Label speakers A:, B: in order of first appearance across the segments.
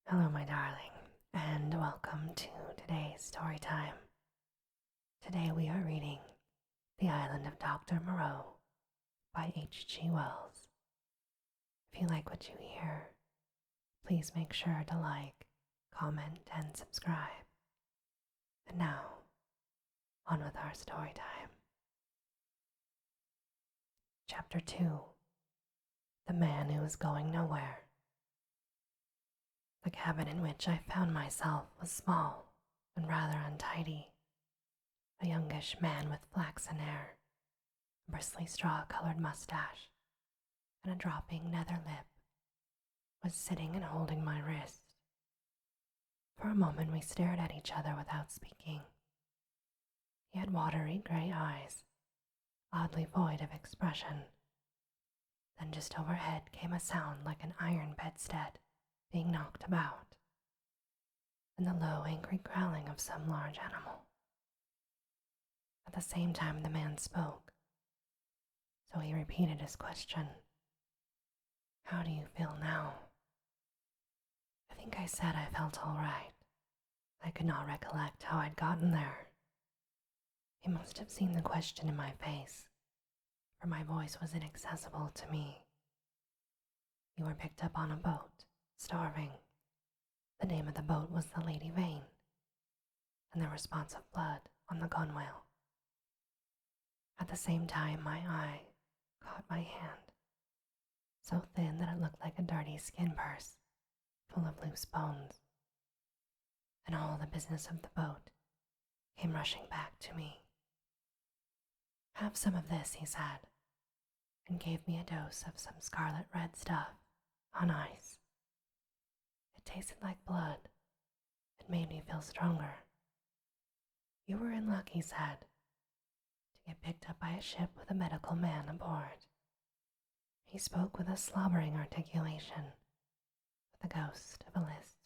A: Hello, my darling, and welcome to today's story time. Today we are reading The Island of Dr. Moreau by H.G. Wells. If you like what you hear, please make sure to like, comment, and subscribe. And now, on with our story time. Chapter 2: The Man Who Was Going Nowhere. The cabin in which I found myself was small and rather untidy. A youngish man with flaxen hair, a bristly straw-colored mustache, and a dropping nether lip was sitting and holding my wrist. For a moment we stared at each other without speaking. He had watery gray eyes, oddly void of expression. Then just overhead came a sound like an iron bedstead being knocked about, and the low, angry growling of some large animal. At the same time the man spoke, so he repeated his question. "How do you feel now?" I think I said I felt all right. I could not recollect how I'd gotten there. He must have seen the question in my face, for my voice was inaccessible to me. "You were picked up on a boat, starving. The name of the boat was the Lady Vane, and there were spots of blood on the gunwale." At the same time my eye caught my hand, so thin that it looked like a dirty skin purse full of loose bones, and all the business of the boat came rushing back to me. "Have some of this," he said, and gave me a dose of some scarlet red stuff on ice. It tasted like blood. It made me feel stronger. "You were in luck," he said, "to get picked up by a ship with a medical man aboard." He spoke with a slobbering articulation, with the ghost of a lisp.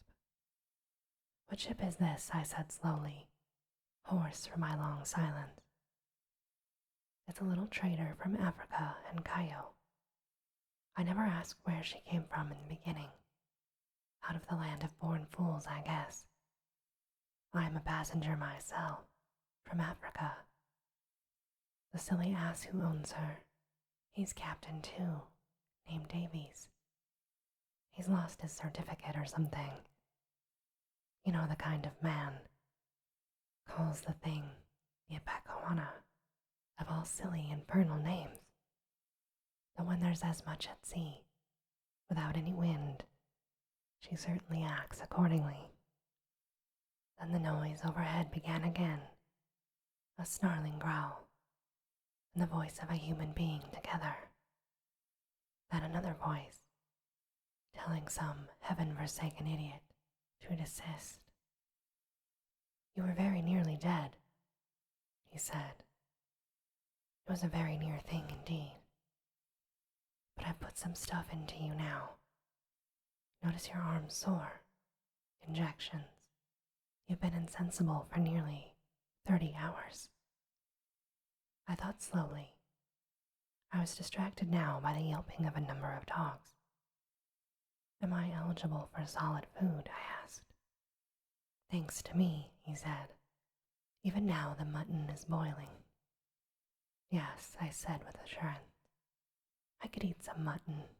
A: "What ship is this?" I said slowly, hoarse from my long silence. "It's a little trader from Africa and Cayo. I never asked where she came from in the beginning. Out of the land of born fools, I guess. I am a passenger myself, from Africa. The silly ass who owns her, he's captain too, named Davies. He's lost his certificate or something. You know the kind of man. Calls the thing Ipecacuanha, of all silly infernal names. But when there's as much at sea, without any wind, she certainly acts accordingly." Then the noise overhead began again, a snarling growl, and the voice of a human being together. Then another voice, telling some heaven-forsaken idiot to desist. "You were very nearly dead," he said. "It was a very near thing indeed. But I've put some stuff into you now. Notice your arms sore. Injections. You've been insensible for nearly 30 hours. I thought slowly. I was distracted now by the yelping of a number of dogs. "Am I eligible for solid food?" I asked. "Thanks to me," he said. "Even now the mutton is boiling." "Yes," I said with assurance. "I could eat some mutton."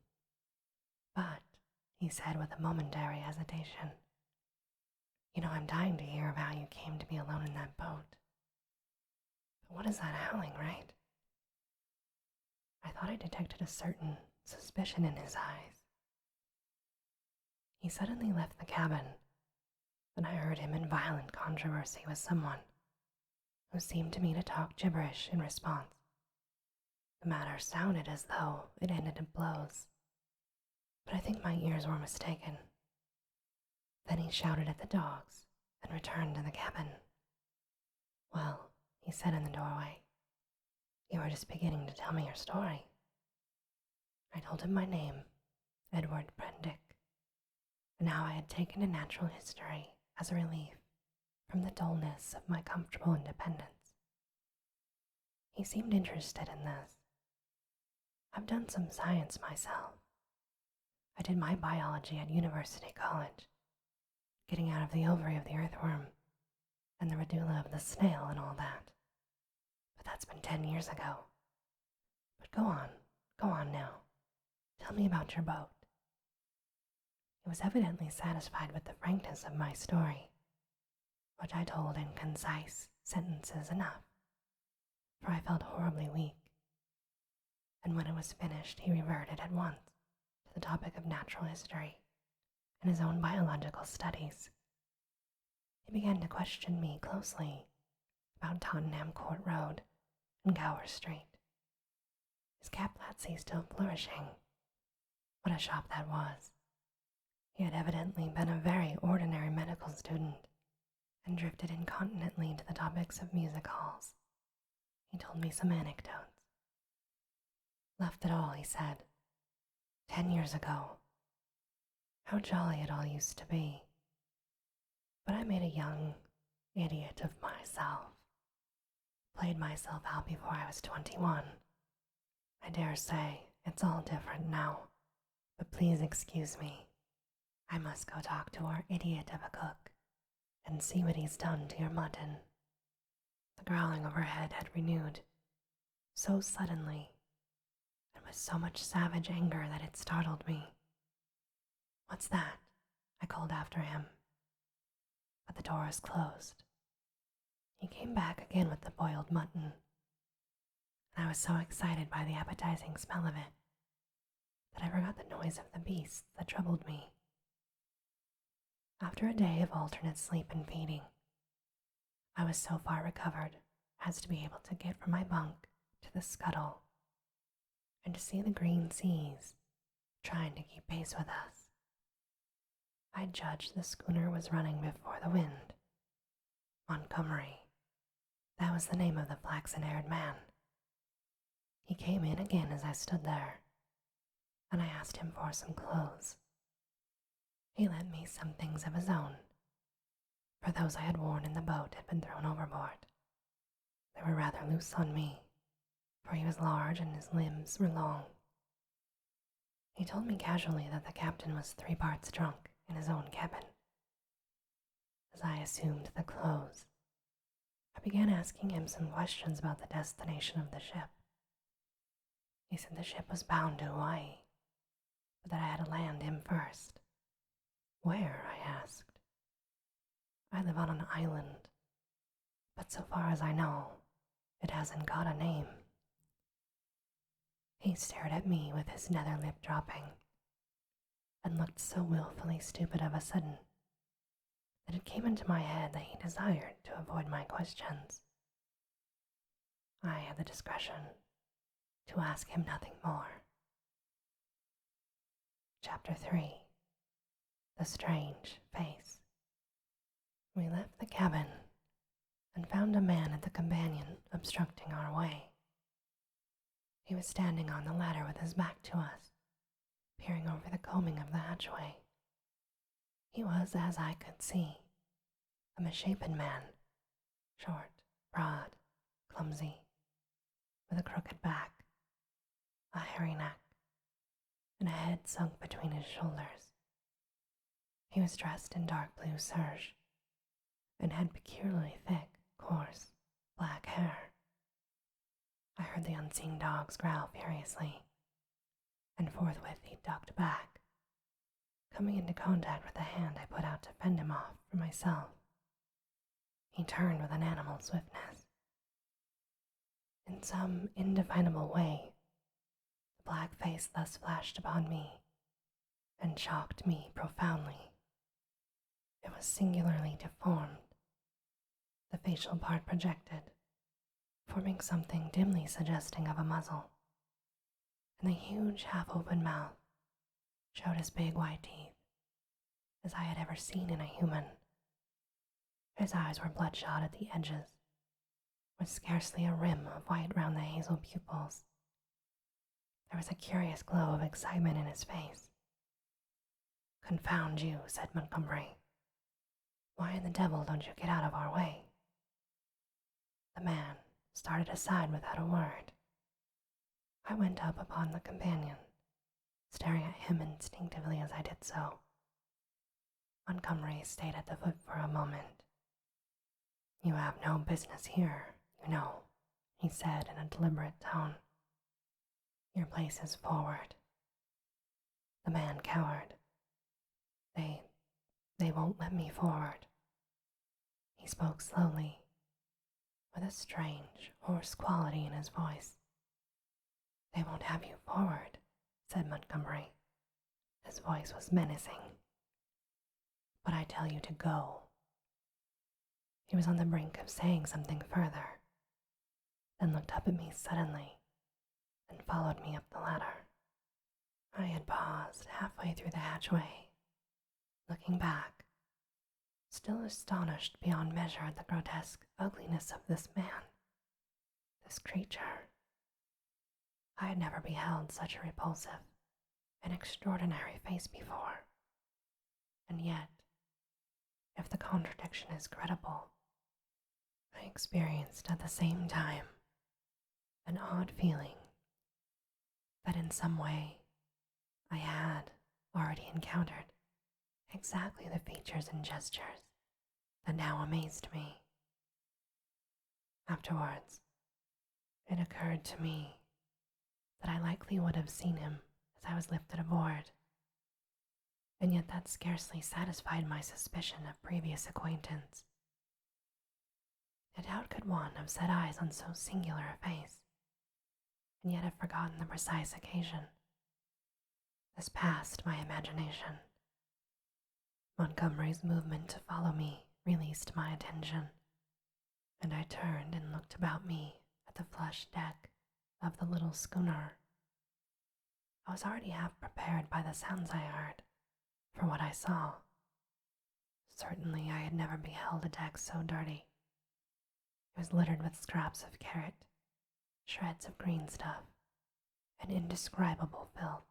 A: "But," he said with a momentary hesitation, "you know I'm dying to hear of how you came to be alone in that boat. But what is that howling, right?" I thought I detected a certain suspicion in his eyes. He suddenly left the cabin, and I heard him in violent controversy with someone, who seemed to me to talk gibberish in response. The matter sounded as though it ended in blows, but I think my ears were mistaken. Then he shouted at the dogs and returned to the cabin. "Well," he said in the doorway, "you were just beginning to tell me your story." I told him my name, Edward Prendick, and how I had taken to natural history as a relief from the dullness of my comfortable independence. He seemed interested in this. "I've done some science myself. I did my biology at University College, getting out of the ovary of the earthworm and the radula of the snail and all that. But that's been 10 years ago. But go on now. Tell me about your boat. He was evidently satisfied with the frankness of my story, which I told in concise sentences enough, for I felt horribly weak. And when it was finished, he reverted at once to the topic of natural history and his own biological studies. He began to question me closely about Tottenham Court Road and Gower Street. Is Caplatzy still flourishing? What a shop that was. He had evidently been a very ordinary medical student and drifted incontinently to the topics of music halls. He told me some anecdotes. Left it all, he said. 10 years ago. How jolly it all used to be. But I made a young idiot of myself. Played myself out before I was 21. I dare say it's all different now, but please excuse me. I must go talk to our idiot of a cook and see what he's done to your mutton. The growling overhead had renewed so suddenly and with so much savage anger that it startled me. What's that? I called after him. But the door was closed. He came back again with the boiled mutton, and I was so excited by the appetizing smell of it that I forgot the noise of the beasts that troubled me. After a day of alternate sleep and feeding, I was so far recovered as to be able to get from my bunk to the scuttle and to see the green seas trying to keep pace with us. I judged the schooner was running before the wind. Montgomery, that was the name of the flaxen-haired man. He came in again as I stood there, and I asked him for some clothes. He lent me some things of his own, for those I had worn in the boat had been thrown overboard. They were rather loose on me, for he was large and his limbs were long. He told me casually that the captain was 3 parts drunk in his own cabin. As I assumed the clothes, I began asking him some questions about the destination of the ship. He said the ship was bound to Hawaii, but that I had to land him first. Where? I asked. I live on an island, but so far as I know, it hasn't got a name. He stared at me with his nether lip dropping, and looked so willfully stupid of a sudden that it came into my head that he desired to avoid my questions. I had the discretion to ask him nothing more. Chapter 3. The Strange Face. We left the cabin and found a man at the companion obstructing our way. He was standing on the ladder with his back to us, peering over the combing of the hatchway. He was, as I could see, a misshapen man, short, broad, clumsy, with a crooked back, a hairy neck, and a head sunk between his shoulders. He was dressed in dark blue serge, and had peculiarly thick, coarse, black hair. I heard the unseen dogs growl furiously, and forthwith he ducked back, coming into contact with the hand I put out to fend him off for myself. He turned with an animal swiftness. In some indefinable way, the black face thus flashed upon me, and shocked me profoundly. It was singularly deformed, the facial part projected, forming something dimly suggesting of a muzzle, and the huge half-open mouth showed as big white teeth as I had ever seen in a human. His eyes were bloodshot at the edges, with scarcely a rim of white round the hazel pupils. There was a curious glow of excitement in his face. "Confound you," said Montgomery. "Why in the devil don't you get out of our way?" The man started aside without a word. I went up upon the companion, staring at him instinctively as I did so. Montgomery stayed at the foot for a moment. "You have no business here, you know," he said in a deliberate tone. "Your place is forward." The man cowered. They won't let me forward." He spoke slowly, with a strange, hoarse quality in his voice. "They won't have you forward," said Montgomery. His voice was menacing. "But I tell you to go." He was on the brink of saying something further, then looked up at me suddenly and followed me up the ladder. I had paused halfway through the hatchway, looking back, still astonished beyond measure at the grotesque ugliness of this man, this creature. I had never beheld such a repulsive and extraordinary face before, and yet, if the contradiction is credible, I experienced at the same time an odd feeling that in some way I had already encountered exactly the features and gestures that now amazed me. Afterwards, it occurred to me that I likely would have seen him as I was lifted aboard, and yet that scarcely satisfied my suspicion of previous acquaintance. Yet how could one have set eyes on so singular a face, and yet have forgotten the precise occasion? This passed my imagination. Montgomery's movement to follow me released my attention, and I turned and looked about me at the flush deck of the little schooner. I was already half prepared by the sounds I heard for what I saw. Certainly I had never beheld a deck so dirty. It was littered with scraps of carrot, shreds of green stuff, and indescribable filth.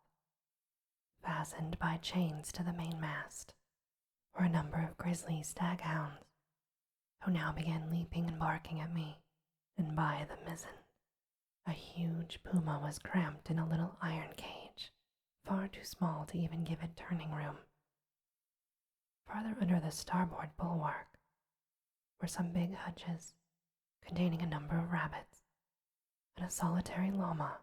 A: Fastened by chains to the mainmast were a number of grisly staghounds, who now began leaping and barking at me, and by the mizzen, a huge puma was cramped in a little iron cage, far too small to even give it turning room. Farther under the starboard bulwark were some big hutches containing a number of rabbits, and a solitary llama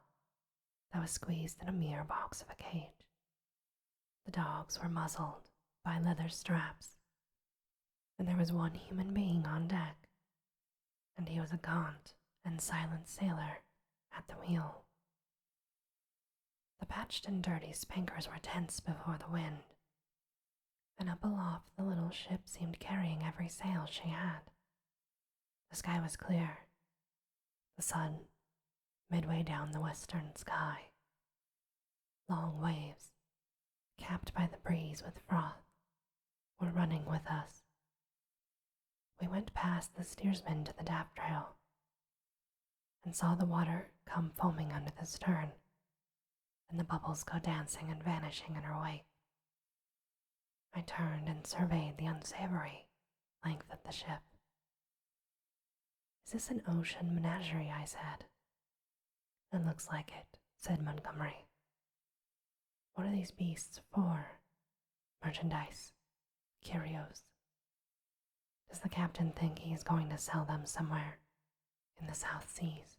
A: that was squeezed in a mere box of a cage. The dogs were muzzled by leather straps, and there was one human being on deck, and he was a gaunt and silent sailor at the wheel. The patched and dirty spankers were tense before the wind, and up aloft the little ship seemed carrying every sail she had. The sky was clear, the sun midway down the western sky. Long waves, capped by the breeze with froth, were running with us. We went past the steersman to the taffrail, and saw the water come foaming under the stern, and the bubbles go dancing and vanishing in her wake. I turned and surveyed the unsavory length of the ship. "Is this an ocean menagerie?" I said. "It looks like it," said Montgomery. "What are these beasts for?" "Merchandise. Curios." "Does the captain think he is going to sell them somewhere in the South Seas?"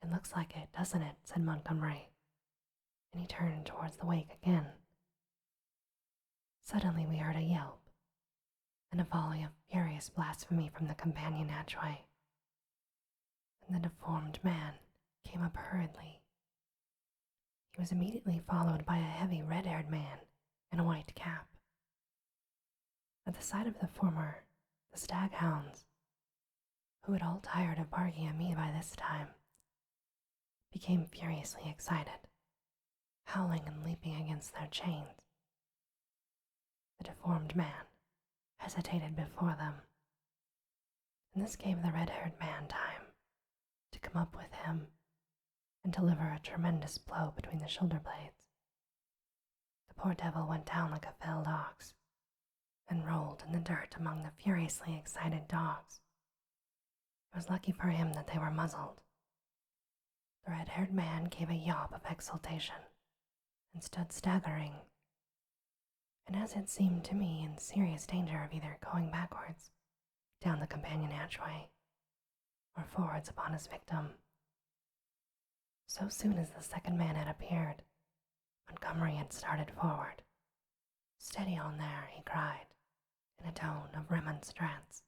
A: "It looks like it, doesn't it?" said Montgomery, and he turned towards the wake again. Suddenly we heard a yelp and a volley of furious blasphemy from the companion hatchway, and the deformed man came up hurriedly. He was immediately followed by a heavy red-haired man in a white cap. At the sight of the former, the staghounds, who had all tired of barking at me by this time, became furiously excited, howling and leaping against their chains. The deformed man hesitated before them, and this gave the red-haired man time to come up with him and deliver a tremendous blow between the shoulder blades. The poor devil went down like a felled ox and rolled in the dirt among the furiously excited dogs. It was lucky for him that they were muzzled. The red-haired man gave a yawp of exultation and stood staggering, and as it seemed to me in serious danger of either going backwards down the companion hatchway or forwards upon his victim. So soon as the second man had appeared, Montgomery had started forward. "Steady on there," he cried, in a tone of remonstrance.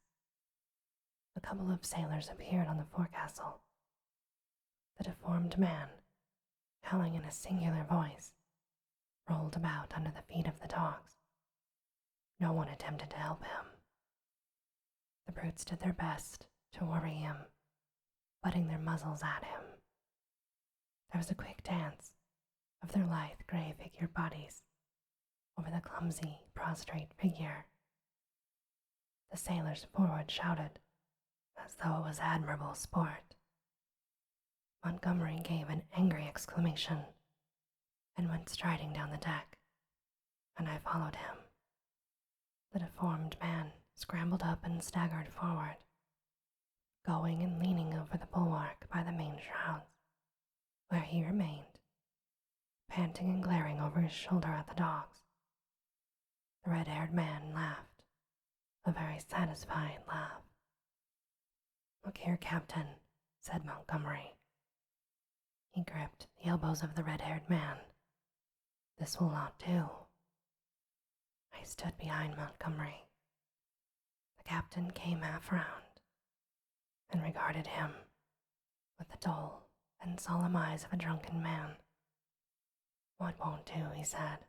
A: A couple of sailors appeared on the forecastle. The deformed man, howling in a singular voice, rolled about under the feet of the dogs. No one attempted to help him. The brutes did their best to worry him, butting their muzzles at him. There was a quick dance of their lithe, gray-figured bodies over the clumsy, prostrate figure. The sailors forward shouted, as though it was admirable sport. Montgomery gave an angry exclamation and went striding down the deck, and I followed him. The deformed man scrambled up and staggered forward, going and leaning over the bulwark by the main shrouds, where he remained, panting and glaring over his shoulder at the dogs. The red-haired man laughed, a very satisfied laugh. "Look here, Captain," said Montgomery. He gripped the elbows of the red-haired man. "This will not do." I stood behind Montgomery. The captain came half round and regarded him with the dull and solemn eyes of a drunken man. "What won't do," he said,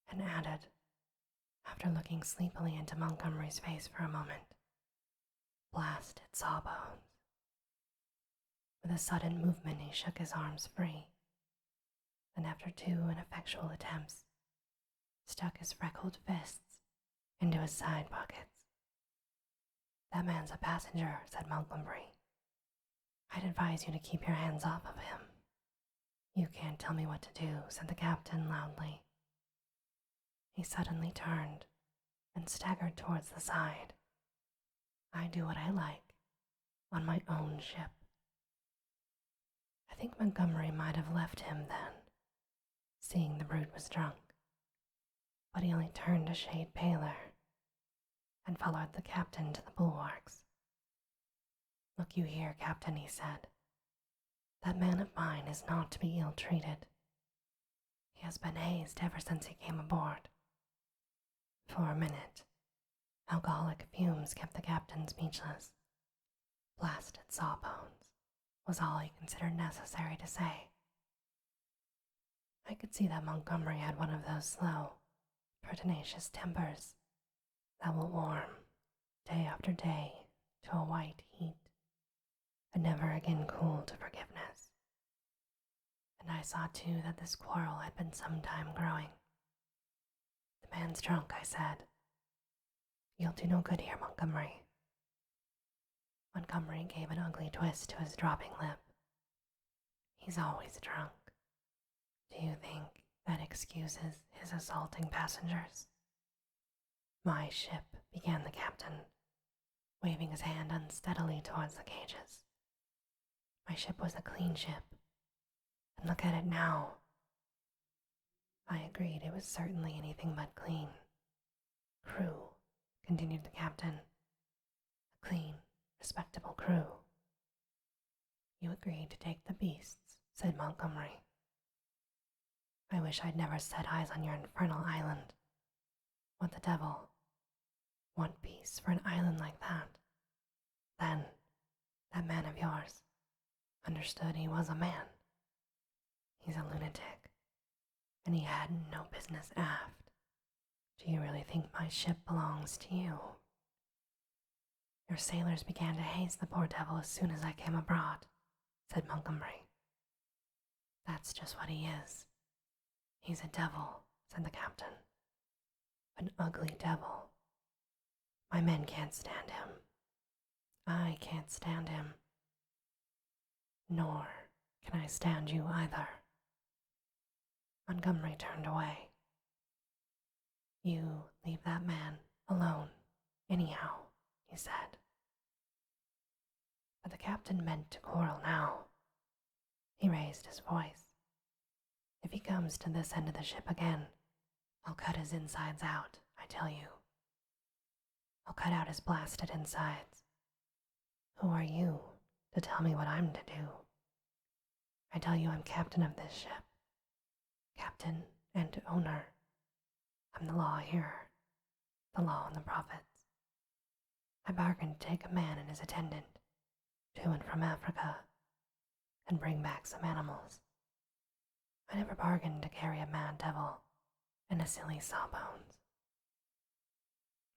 A: and added, after looking sleepily into Montgomery's face for a moment, "Blasted sawbones." With a sudden movement he shook his arms free, and after 2 ineffectual attempts, stuck his freckled fists into his side pockets. "That man's a passenger," said Montgomery. "I'd advise you to keep your hands off of him." "You can't tell me what to do," said the captain loudly. He suddenly turned and staggered towards the side. "I do what I like on my own ship." I think Montgomery might have left him then, seeing the brute was drunk, but he only turned a shade paler and followed the captain to the bulwarks. "Look you here, Captain," he said. "That man of mine is not to be ill-treated. He has been hazed ever since he came aboard." For a minute, alcoholic fumes kept the captain speechless. "Blasted sawbones" was all he considered necessary to say. I could see that Montgomery had one of those slow, pertinacious tempers that will warm, day after day, to a white heat, and never again cool to forgiveness. And I saw too that this quarrel had been some time growing. "The man's drunk," I said. "You'll do no good here, Montgomery." Montgomery gave an ugly twist to his dropping lip. "He's always drunk. Do you think that excuses his assaulting passengers?" "My ship," began the captain, waving his hand unsteadily towards the cages. "My ship was a clean ship, and look at it now." I agreed it was certainly anything but clean. "Crew," continued the captain. "A clean, respectable crew." "You agreed to take the beasts," said Montgomery. "I wish I'd never set eyes on your infernal island. What the devil? What peace for an island like that? Then, that man of yours understood he was a man. He's a lunatic, and he had no business aft. Do you really think my ship belongs to you?" "Your sailors began to haze the poor devil as soon as I came abroad," said Montgomery. "That's just what he is. He's a devil," said the captain. "An ugly devil. My men can't stand him. I can't stand him. Nor can I stand you either." Montgomery turned away. "You leave that man alone, anyhow," he said. But the captain meant to quarrel now. He raised his voice. "If he comes to this end of the ship again, I'll cut his insides out, I tell you. I'll cut out his blasted insides. Who are you to tell me what I'm to do? I tell you I'm captain of this ship. Captain and owner. I'm the law here, the law and the prophets. I bargained to take a man and his attendant to and from Africa and bring back some animals. I never bargained to carry a mad devil and a silly sawbones.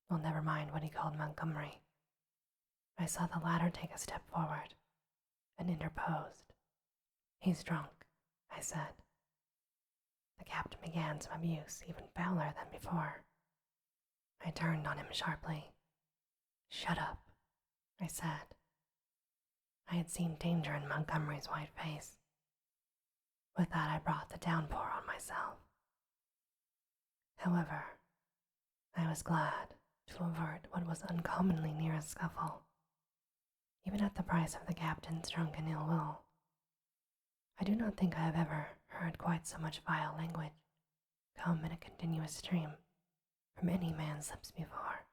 A: Well, never mind what he called Montgomery. I saw the latter take a step forward and interposed. He's drunk, I said. The captain began some abuse even fouler than before. I turned on him sharply. Shut up, I said. I had seen danger in Montgomery's white face. With that I brought the downpour on myself. However, I was glad to avert what was uncommonly near a scuffle, even at the price of the captain's drunken ill will. I do not think I have ever heard quite so much vile language come in a continuous stream from any man's lips before,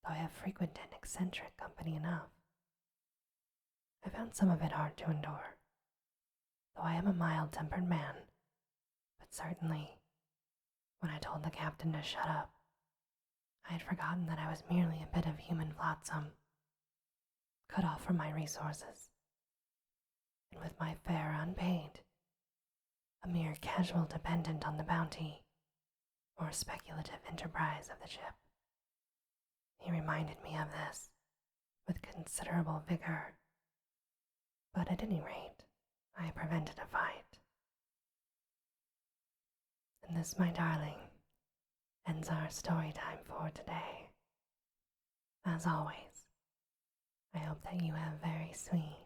A: though I have frequented eccentric company enough. I found some of it hard to endure, though I am a mild-tempered man, but certainly, when I told the captain to shut up, I had forgotten that I was merely a bit of human flotsam, cut off from my resources, and with my fare unpaid, a mere casual dependent on the bounty or speculative enterprise of the ship. He reminded me of this with considerable vigor, but at any rate, I prevented a fight. And this, my darling, ends our story time for today. As always, I hope that you have very sweet